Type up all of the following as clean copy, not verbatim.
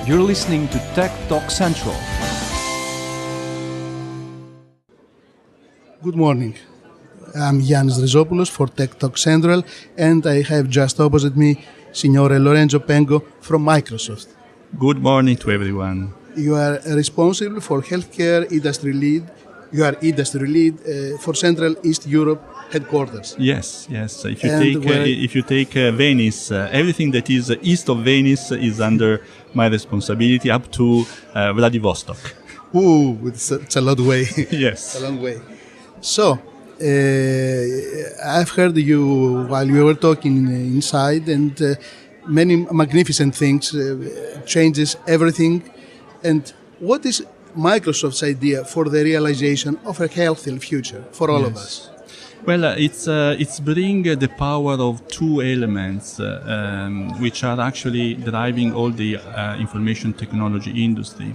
You're listening to Tech Talk Central. Good morning. I'm Yannis Rizopoulos for Tech Talk Central, and I have just opposite me Signore Lorenzo Pengo from Microsoft. Good morning to everyone. You are responsible for healthcare industry lead. You are industry lead for Central East Europe headquarters. Yes. If you take Venice, everything that is east of Venice is under my responsibility up to Vladivostok. Ooh, it's a long way. Yes, It's a long way. So, I've heard you while we were talking inside, and many magnificent things, changes everything. And what is Microsoft's idea for the realization of a healthy future for all of us? Well, it's bring the power of two elements which are actually driving all the information technology industry: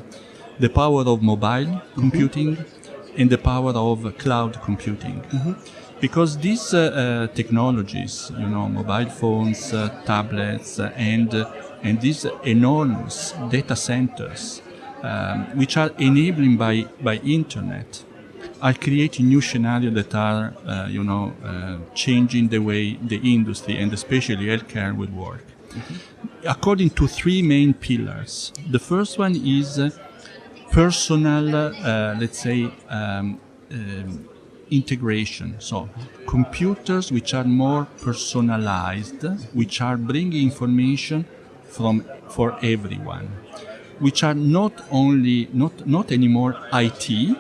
the power of mobile computing and the power of cloud computing. Because these technologies, mobile phones, tablets, and these enormous data centers, which are enabling by internet, are creating new scenarios that are, changing the way the industry and especially healthcare will work. According to three main pillars. The first one is personal, integration. So computers which are more personalized, which are bringing information for everyone, which are not anymore IT,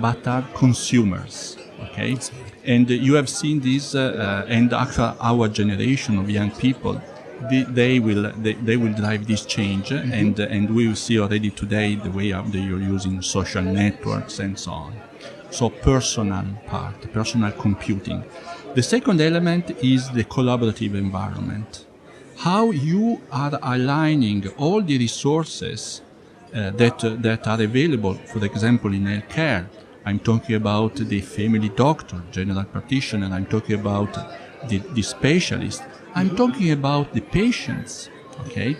but are consumers. Okay, and you have seen this, and actually our generation of young people, they will drive this change, and we will see already today the way you're using social networks and so on. So personal computing. The second element is the collaborative environment. How you are aligning all the resources that are available, for example, in healthcare. I'm talking about the family doctor, general practitioner. I'm talking about the specialist. I'm talking about the patients, okay?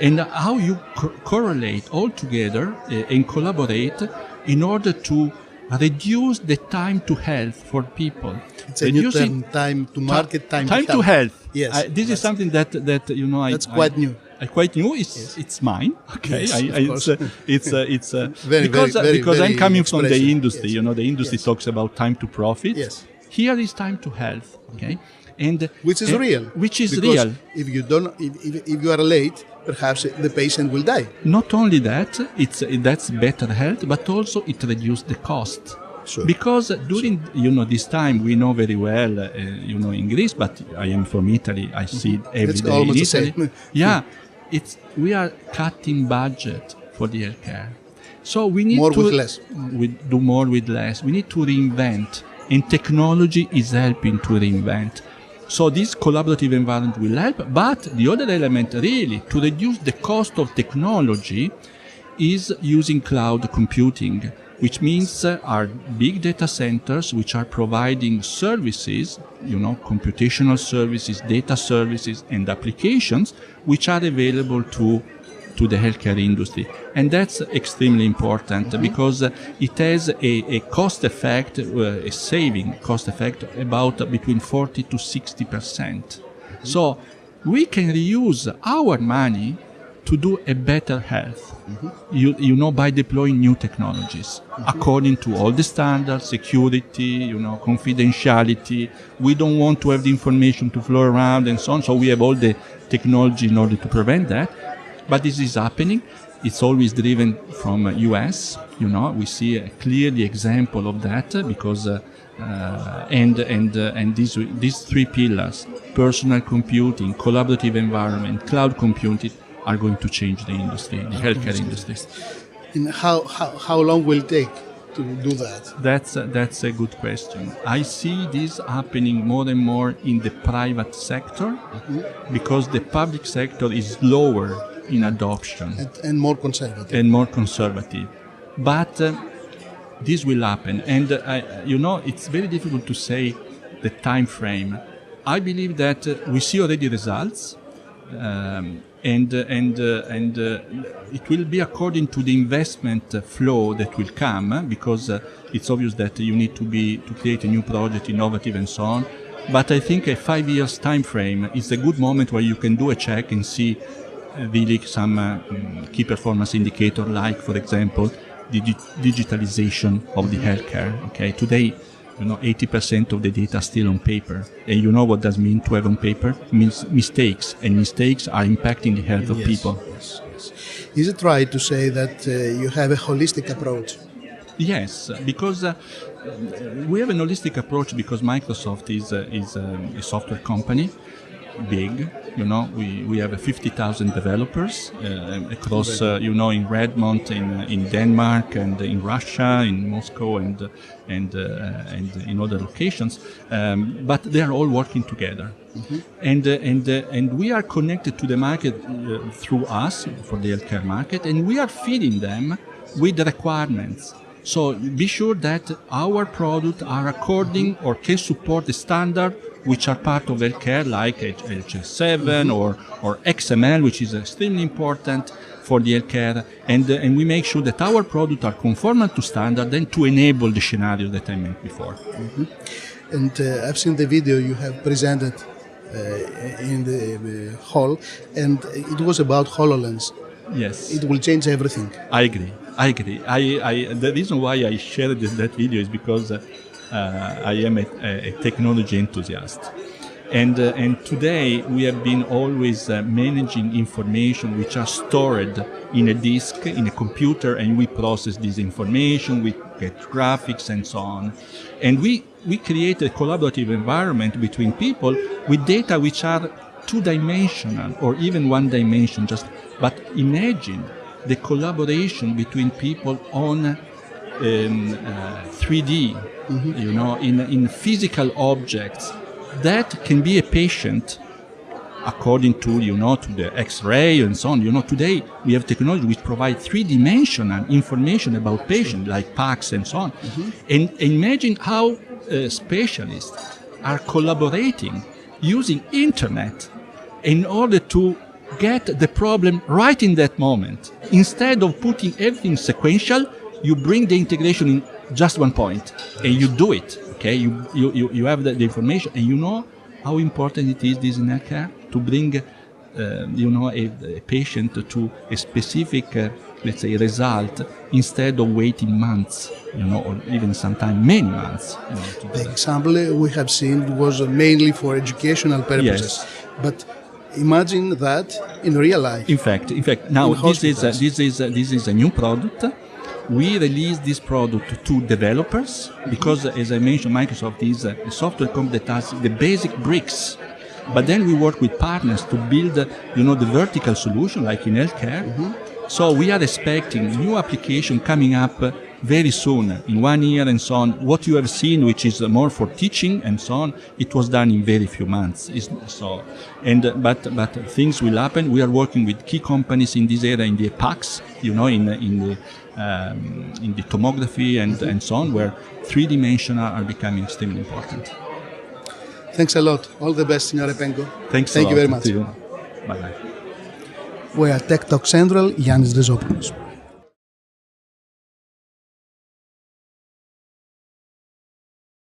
And how you correlate all together and collaborate in order to reduce the time to health for people. It's a new term, time to market, time to health. Yes. This is something that that's quite new. Quite new. Yes. It's mine. Okay. Yes, it's very, because I'm coming from the expression. industry. Yes. The industry talks about time to profit. Yes. Here is time to health. Okay. And which is real. Which is because real. If you are late, perhaps the patient will die. Not only that, that's better health, but also it reduces the cost. Sure. Because during this time, we know very well, in Greece, but I am from Italy. I see it every It's day almost in the Italy. same. Yeah, we are cutting budget for the healthcare. So we need more to with less. We do more with less. We need to reinvent, and technology is helping to reinvent. So this collaborative environment will help, but the other element really to reduce the cost of technology is using cloud computing, which means are big data centers which are providing services, computational services, data services, and applications which are available to the healthcare industry. And that's extremely important because it has a cost effect, a saving cost effect about between 40 to 60%. So we can reuse our money to do a better health, by deploying new technologies according to all the standards, security, confidentiality. We don't want to have the information to flow around and so on. So we have all the technology in order to prevent that. But this is happening. It's always driven from US. We see a clearly example of that because and these three pillars: personal computing, collaborative environment, cloud computing, are going to change the industry, the healthcare industry. And how long will it take to do that? That's a good question. I see this happening more and more in the private sector because the public sector is lower in adoption and more conservative. But this will happen, and it's very difficult to say the time frame. I believe that we see already results, and it will be according to the investment flow that will come, because it's obvious that you need to create a new project, innovative and so on. But I think a 5 years time frame is a good moment where you can do a check and see really some key performance indicator, like, for example, the digitalization of the healthcare. Okay, today, 80% of the data is still on paper, and you know what does mean to have on paper? It means mistakes, and mistakes are impacting the health of people. Yes. Is it right to say that you have a holistic approach? Yes, because we have an holistic approach, because Microsoft is a software company, big. We have 50,000 developers across, in Redmond, in Denmark, and in Russia, in Moscow, and in other locations. But they are all working together, and we are connected to the market through us for the healthcare market, and we are feeding them with the requirements. So be sure that our products are according or can support the standard which are part of healthcare, like HS7 or XML, which is extremely important for the healthcare, and we make sure that our products are conformant to standard and to enable the scenario that I mentioned before. And I've seen the video you have presented in the hall, and it was about HoloLens. Yes. It will change everything. I agree. The reason why I shared that video is because I am a technology enthusiast. And today we have been always managing information which are stored in a disk, in a computer, and we process this information, we get graphics and so on. And we create a collaborative environment between people with data which are two-dimensional or even one-dimension. But imagine the collaboration between people on 3D, in physical objects. That can be a patient, according to to the X-ray and so on. Today we have technology which provide three-dimensional information about patients, like PACS and so on. And imagine how specialists are collaborating using internet in order to get the problem right in that moment. Instead of putting everything sequential, you bring the integration in just one point, and you do it. Okay, you have the information, and you know how important it is, this in healthcare, to bring a patient to a specific let's say result, instead of waiting months, or even sometimes many months. The example we have seen was mainly for educational purposes, yes. But imagine that in real life. In fact, now this is a new product. We release this product to developers because, as I mentioned, Microsoft is a software company that has the basic bricks. But then we work with partners to build, the vertical solution, like in healthcare. So we are expecting new application coming up very soon, in 1 year and so on. What you have seen, which is more for teaching and so on, it was done in very few months. But things will happen. We are working with key companies in this area, in the PACS, in the tomography and so on, where three-dimensional are becoming extremely important. Thanks a lot. All the best, Signore Pengo. Thank you very much. Bye-bye. We are Tech Talk Central, Yannis Rizopoulos.